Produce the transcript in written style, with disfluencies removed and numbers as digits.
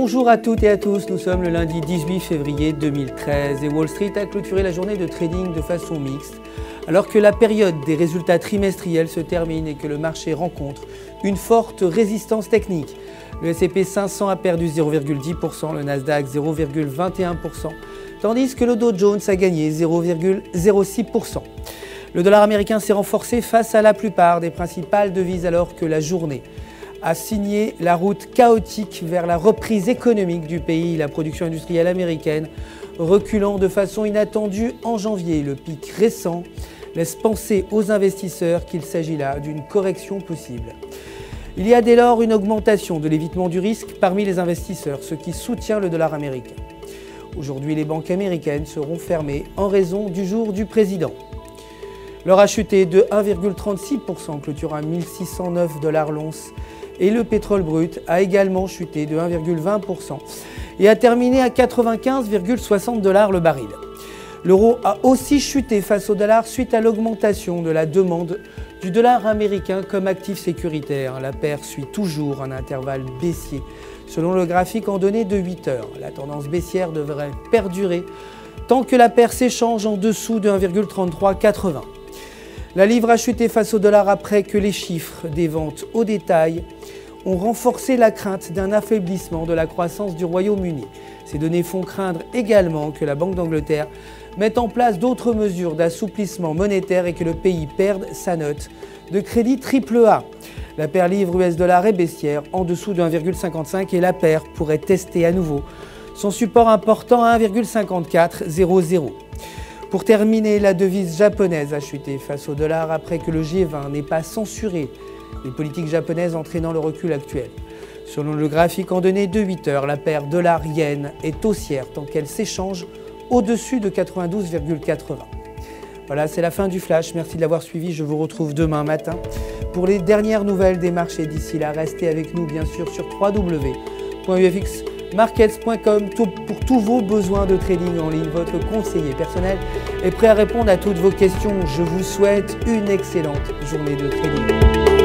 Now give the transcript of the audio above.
Bonjour à toutes et à tous, nous sommes le lundi 18 février 2013 et Wall Street a clôturé la journée de trading de façon mixte alors que la période des résultats trimestriels se termine et que le marché rencontre une forte résistance technique. Le S&P 500 a perdu 0,10%, le Nasdaq 0,21%, tandis que le Dow Jones a gagné 0,06%. Le dollar américain s'est renforcé face à la plupart des principales devises alors que la journée a signé la route chaotique vers la reprise économique du pays, la production industrielle américaine reculant de façon inattendue en janvier. Le pic récent laisse penser aux investisseurs qu'il s'agit là d'une correction possible. Il y a dès lors une augmentation de l'évitement du risque parmi les investisseurs, ce qui soutient le dollar américain. Aujourd'hui, les banques américaines seront fermées en raison du jour du président. L'or a chuté de 1,36%, clôturant à 1609 $ l'once. Et le pétrole brut a également chuté de 1,20% et a terminé à 95,60 $ le baril. L'euro a aussi chuté face au dollar suite à l'augmentation de la demande du dollar américain comme actif sécuritaire. La paire suit toujours un intervalle baissier selon le graphique en données de 8 heures. La tendance baissière devrait perdurer tant que la paire s'échange en dessous de 1,3380. La livre a chuté face au dollar après que les chiffres des ventes au détail ont renforcé la crainte d'un affaiblissement de la croissance du Royaume-Uni. Ces données font craindre également que la Banque d'Angleterre mette en place d'autres mesures d'assouplissement monétaire et que le pays perde sa note de crédit AAA. La paire livre US-dollar est baissière en dessous de 1,55 et la paire pourrait tester à nouveau son support important à 1,5400. Pour terminer, la devise japonaise a chuté face au dollar après que le G20 n'ait pas censuré les politiques japonaises entraînant le recul actuel. Selon le graphique en données de 8 heures, la paire dollar-yen est haussière tant qu'elle s'échange au-dessus de 92,80. Voilà, c'est la fin du flash. Merci de l'avoir suivi. Je vous retrouve demain matin pour les dernières nouvelles des marchés. D'ici là, restez avec nous bien sûr sur www.ufxmarkets.com pour tous vos besoins de trading en ligne. Votre conseiller personnel est prêt à répondre à toutes vos questions. Je vous souhaite une excellente journée de trading.